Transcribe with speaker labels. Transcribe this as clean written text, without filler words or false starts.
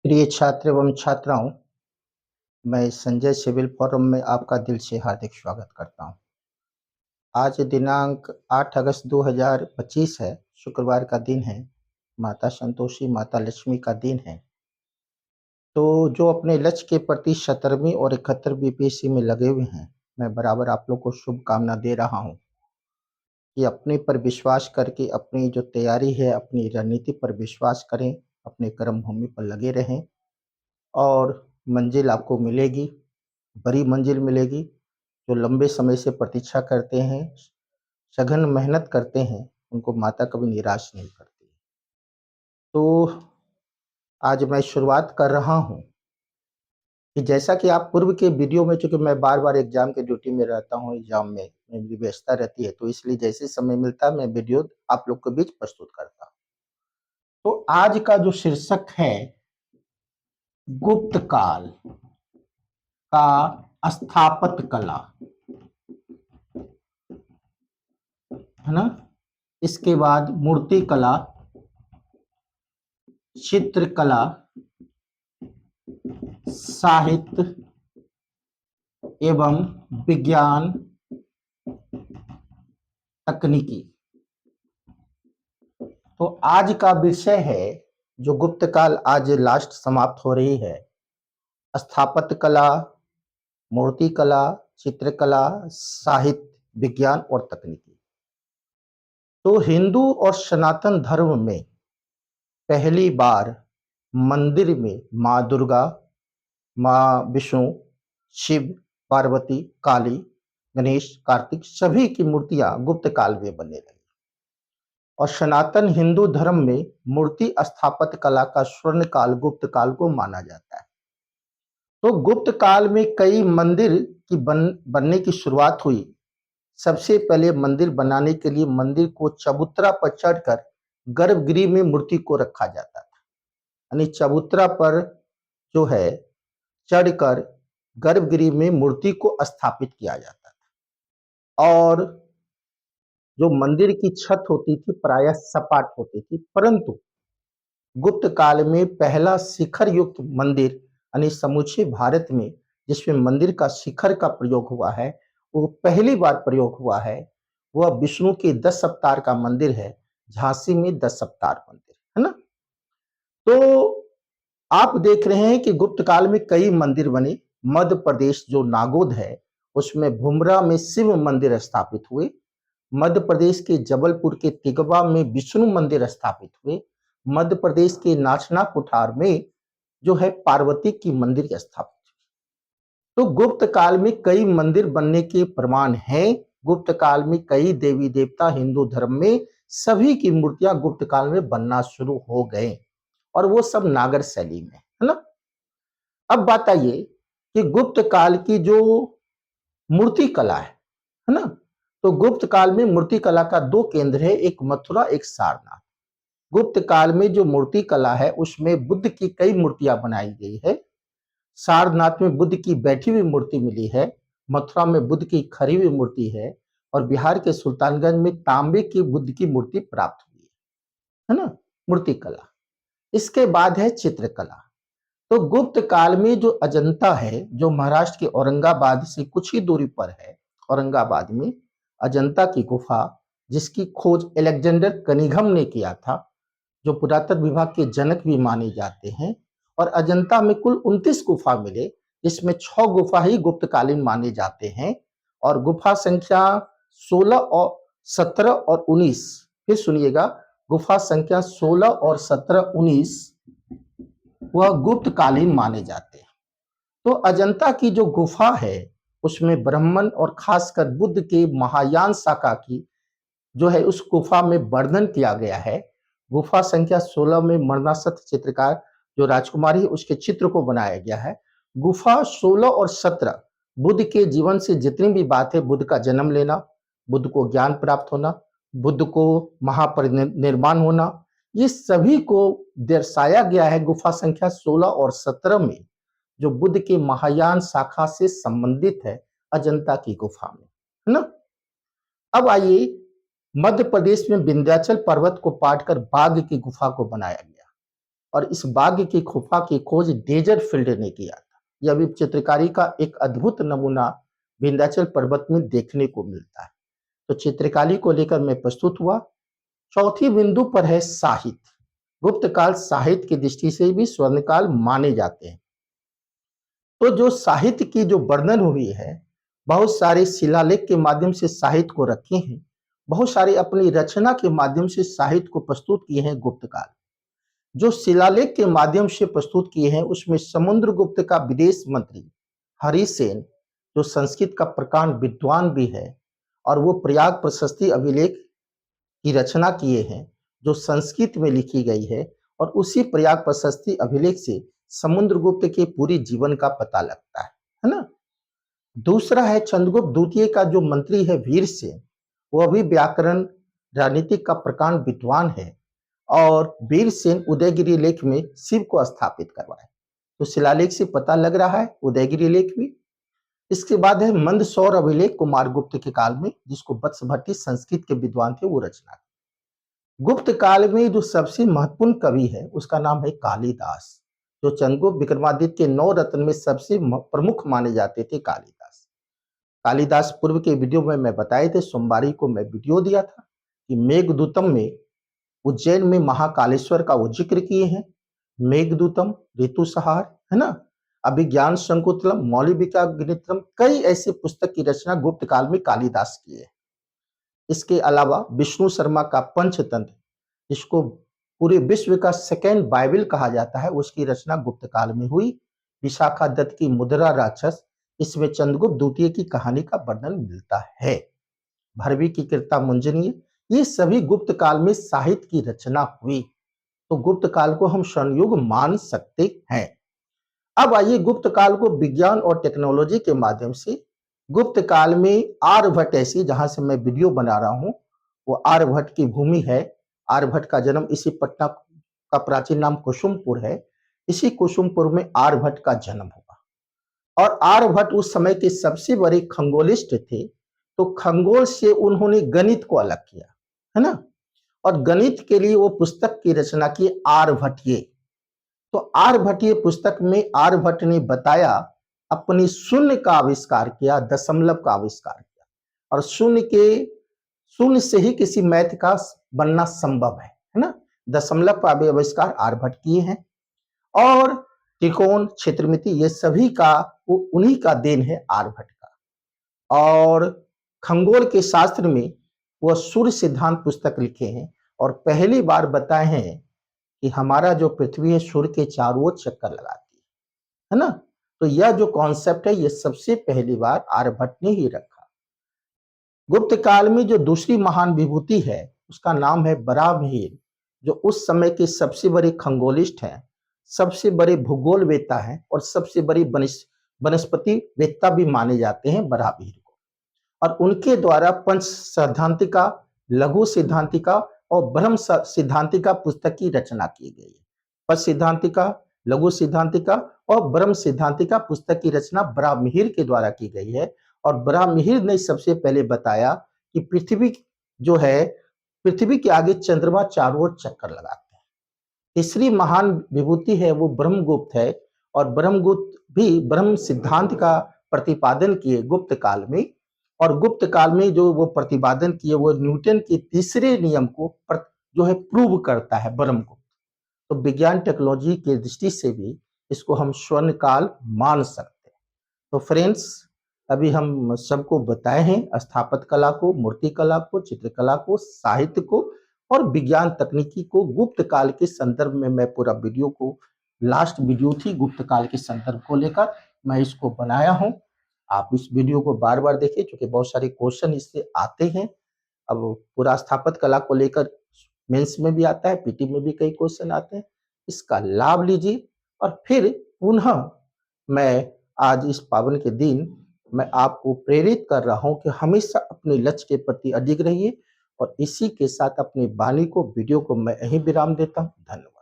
Speaker 1: प्रिय छात्र एवं छात्राओं, मैं संजय सिविल फोरम में आपका दिल से हार्दिक स्वागत करता हूं। आज दिनांक 8 अगस्त 2025 है, शुक्रवार का दिन है। माता संतोषी, माता लक्ष्मी का दिन है। तो जो अपने लक्ष्य के प्रति 17वीं और 71वीं पीएससी में लगे हुए हैं, मैं बराबर आप लोग को शुभकामना दे रहा हूं कि अपने पर विश्वास करके अपनी जो तैयारी है, अपनी रणनीति पर विश्वास करें, अपने कर्म भूमि पर लगे रहें और मंजिल आपको मिलेगी। बड़ी मंजिल मिलेगी। जो लंबे समय से प्रतीक्षा करते हैं, सघन मेहनत करते हैं, उनको माता कभी निराश नहीं करती। तो आज मैं शुरुआत कर रहा हूँ कि जैसा कि आप पूर्व के वीडियो में, चूँकि मैं बार-बार एग्ज़ाम की ड्यूटी में रहता हूँ, एग्ज़ाम में मेरी व्यस्तता रहती है, तो इसलिए जैसे समय मिलता है, मैं वीडियो आप लोग के बीच प्रस्तुत करता हूँ। तो आज का जो शीर्षक है, गुप्त काल का स्थापत्य कला, है ना? इसके बाद मूर्ति कला, चित्रकला, साहित्य एवं विज्ञान तकनीकी। तो आज का विषय है, जो गुप्त काल आज लास्ट समाप्त हो रही है, स्थापत्य कला, मूर्ति कला, चित्रकला, साहित्य, विज्ञान और तकनीकी। तो हिंदू और सनातन धर्म में पहली बार मंदिर में माँ दुर्गा, माँ विष्णु, शिव, पार्वती, काली, गणेश, कार्तिक सभी की मूर्तियां गुप्त काल में बनने लगी और सनातन हिंदू धर्म में मूर्ति स्थापत्य कला का स्वर्ण काल गुप्त काल को माना जाता है। तो गुप्त काल में कई मंदिर की बनने की शुरुआत हुई। सबसे पहले मंदिर बनाने के लिए मंदिर को चबूतरा पर चढ़कर गर्भगृह में मूर्ति को रखा जाता था। यानी चबूतरा पर जो है चढ़कर गर्भगृह में मूर्ति को स्थापित किया जाता था और जो मंदिर की छत होती थी प्रायः सपाट होती थी, परंतु गुप्त काल में पहला शिखर युक्त मंदिर यानी समूचे भारत में जिसमें मंदिर का शिखर का प्रयोग हुआ है, वो पहली बार प्रयोग हुआ है। वह विष्णु के 10 अवतार का मंदिर है, झांसी में 10 अवतार मंदिर, है ना? तो आप देख रहे हैं कि गुप्त काल में कई मंदिर बने। मध्य प्रदेश जो नागौद है, उसमें भुमरा में शिव मंदिर स्थापित हुए। मध्य प्रदेश के जबलपुर के तिगवा में विष्णु मंदिर स्थापित हुए। मध्य प्रदेश के नाचना कुठार में जो है पार्वती की मंदिर स्थापित हुई। तो गुप्त काल में कई मंदिर बनने के प्रमाण हैं। गुप्त काल में कई देवी देवता हिंदू धर्म में सभी की मूर्तियां गुप्त काल में बनना शुरू हो गए और वो सब नागर शैली में, है ना? अब बात आइए कि गुप्त काल की जो मूर्ति कला है ना? तो गुप्त काल में मूर्ति कला का दो केंद्र है, एक मथुरा, एक सारनाथ। गुप्त काल में जो मूर्ति कला है उसमें बुद्ध की कई मूर्तियां बनाई गई है। सारनाथ में बुद्ध की बैठी हुई मूर्ति मिली है, मथुरा में बुद्ध की खड़ी हुई मूर्ति है और बिहार के सुल्तानगंज में तांबे की बुद्ध की मूर्ति प्राप्त हुई है ना? मूर्ति कला। इसके बाद है चित्रकला। तो गुप्त काल में जो अजंता है, जो महाराष्ट्र के औरंगाबाद से कुछ ही दूरी पर है, औरंगाबाद में अजंता की गुफा, जिसकी खोज अलेक्जेंडर कनिंघम ने किया था, जो पुरातत्व विभाग के जनक भी माने जाते हैं। और अजंता में कुल 29 गुफा मिले, जिसमें 6 गुफा ही गुप्तकालीन माने जाते हैं और गुफा संख्या 16 और 17 और 19, फिर सुनिएगा, गुफा संख्या 16 और 17, 19 वह गुप्तकालीन माने जाते हैं। तो अजंता की जो गुफा है उसमें ब्राह्मण और खासकर बुद्ध के महायान शाखा की जो है उस गुफा में वर्णन किया गया है। गुफा संख्या 16 में मरणासत चित्रकार जो राजकुमारी है उसके चित्र को बनाया गया है। गुफा 16 और 17 बुद्ध के जीवन से जितनी भी बात है, बुद्ध का जन्म लेना, बुद्ध को ज्ञान प्राप्त होना, बुद्ध को महापरिनिर्वाण होना, ये सभी को दर्शाया गया है गुफा संख्या 16 और 17 में, जो बुद्ध के महायान शाखा से संबंधित है अजंता की गुफा में, है ना? अब आइए, मध्य प्रदेश में विंध्याचल पर्वत को पाटकर बाघ की गुफा को बनाया गया। और इस बाघ की गुफा की खोज डेजर फील्ड ने किया था। यह भी चित्रकारी का एक अद्भुत नमूना विंध्याचल पर्वत में देखने को मिलता है। तो चित्रकारी को लेकर मैं प्रस्तुत हुआ। चौथी बिंदु पर है साहित्य। गुप्त काल साहित्य की दृष्टि से भी स्वर्ण काल माने जाते हैं। तो जो साहित्य की जो वर्णन हुई है, बहुत सारे शिलालेख के माध्यम से साहित्य को रखे हैं, बहुत सारे अपनी रचना के माध्यम से साहित्य को प्रस्तुत किए हैं गुप्त काल। जो शिलालेख के माध्यम से प्रस्तुत किए हैं उसमें समुद्रगुप्त का विदेश मंत्री हरिसेन, जो संस्कृत का प्रकांड विद्वान भी है, और वो प्रयाग प्रशस्ति अभिलेख की रचना किए हैं जो संस्कृत में लिखी गई है, और उसी प्रयाग प्रशस्ति अभिलेख से समुद्रगुप्त के पूरी जीवन का पता लगता है ना। दूसरा है चंद्रगुप्त द्वितीय का जो मंत्री है वीरसेन, वह भी व्याकरण राजनीतिक का प्रकांड विद्वान है, और वीरसेन उदयगिरी लेख में शिव को स्थापित करवाए। तो शिलालेख से पता लग रहा है उदयगिरी लेख भी। इसके बाद है मंदसौर अभिलेख कुमारगुप्त के काल में, जिसको वत्स भट्टी संस्कृत के विद्वान थे वो रचना की। गुप्त काल में जो सबसे महत्वपूर्ण कवि है उसका नाम है कालिदास, जो चंद्रगुप्त विक्रमादित्य के 9 रत्न में सबसे प्रमुख माने जाते थे कालिदास। कालिदास पूर्व के वीडियो में मैं बताए थे, सोमवारी को मैं वीडियो दिया था कि मेघदूतम में उज्जैन में महाकालेश्वर का वो जिक्र किए हैं। मेघदूतम, ऋतुसंहार, है ना, अभिज्ञान शंकुतलम, मौलिकाग्नित्रम, कई ऐसे पुस्तक की रचना गुप्त काल में कालिदास किए। इसके अलावा विष्णु शर्मा का पंचतंत्र, जिसको पूरे विश्व का सेकेंड बाइबल कहा जाता है, उसकी रचना गुप्त काल में हुई। विशाखा दत्त की मुद्रा राक्षस, इसमें चंद्रगुप्त द्वितीय की कहानी का वर्णन मिलता है। भरवी की कृता मुंजनीय, ये सभी गुप्त काल में साहित्य की रचना हुई। तो गुप्त काल को हम स्वर्णयुग मान सकते हैं। अब आइए गुप्त काल को विज्ञान और टेक्नोलॉजी के माध्यम से, गुप्त काल में आर्यभट्ट ऐसी, जहां से मैं वीडियो बना रहा हूं वो आर्यभट्ट की भूमि है। आर्यभट्ट का जन्म इसी पटना का प्राचीन नाम कुसुमपुर है, इसी कुसुमपुर में आर्यभट्ट का जन्म हुआ। और आर्यभट्ट उस समय के सबसे बड़े खगोलिस्ट थे। तो खगोल से उन्होंने गणित को अलग किया, है ना, और गणित के लिए वो पुस्तक की रचना की आर्यभट्टीय। तो आर्यभट्टीय पुस्तक में आर्यभट्ट ने बताया, अपनी शून्य का आविष्कार किया, दशमलव का आविष्कार किया, और शून्य से ही किसी मैथ का बनना संभव है ना। दशमलव का आविष्कार आर्यभट्ट किए हैं, और त्रिकोण, क्षेत्रमिति, ये सभी का वो उन्हीं का देन है आर्यभट्ट का। और खगोल के शास्त्र में वह सूर्य सिद्धांत पुस्तक लिखे हैं, और पहली बार बताए हैं कि हमारा जो पृथ्वी है सूर्य के चारों ओर चक्कर लगाती है ना। तो यह जो कॉन्सेप्ट है ये सबसे पहली बार आर्यभट्ट ने ही रखा। गुप्त काल में जो दूसरी महान विभूति है उसका नाम है बराहमिहिर, जो उस समय के सबसे बड़े खगोलिस्ट हैं, सबसे बड़े भूगोलवेत्ता हैं, और सबसे बड़ी वनस्पति वेत्ता भी माने जाते हैं बराहमिहिर को। और उनके द्वारा पंच सैद्धांतिका, लघु सिद्धांतिका और ब्रह्म सिद्धांतिका पुस्तक की रचना की गई है। पंच सिद्धांतिका, लघु सिद्धांतिका और ब्रह्म सिद्धांतिका पुस्तक की रचना बराहमिहिर के द्वारा की गई है। और बराहमिहिर ने सबसे पहले बताया कि पृथ्वी जो है, पृथ्वी के आगे चंद्रमा चारों ओर चक्कर लगाते हैं। तीसरी महान विभूति है वो ब्रह्मगुप्त है, और ब्रह्मगुप्त भी ब्रह्म सिद्धांत का प्रतिपादन किए गुप्त काल में। और गुप्त काल में जो वो प्रतिपादन किए वो न्यूटन के तीसरे नियम को जो है प्रूव करता है ब्रह्मगुप्त। तो विज्ञान टेक्नोलॉजी की दृष्टि से भी इसको हम स्वर्ण काल मान सकते हैं। तो फ्रेंड्स, अभी हम सबको बताए हैं स्थापत्य कला को, मूर्ति कला को, चित्रकला को, साहित्य को और विज्ञान तकनीकी को गुप्त काल के संदर्भ में। मैं पूरा वीडियो को, लास्ट वीडियो थी गुप्त काल के संदर्भ को लेकर, मैं इसको बनाया हूं। आप इस वीडियो को बार बार देखें क्योंकि बहुत सारे क्वेश्चन इससे आते हैं। अब पूरा स्थापत्य कला को लेकर मेंस में भी आता है, पीटी में भी कई क्वेश्चन आते हैं। इसका लाभ लीजिए, और फिर पुनः मैं आज इस पावन के दिन मैं आपको प्रेरित कर रहा हूं कि हमेशा अपने लक्ष्य के प्रति अडिग रहिए। और इसी के साथ अपनी वाणी को, वीडियो को मैं यहीं विराम देता हूं। धन्यवाद।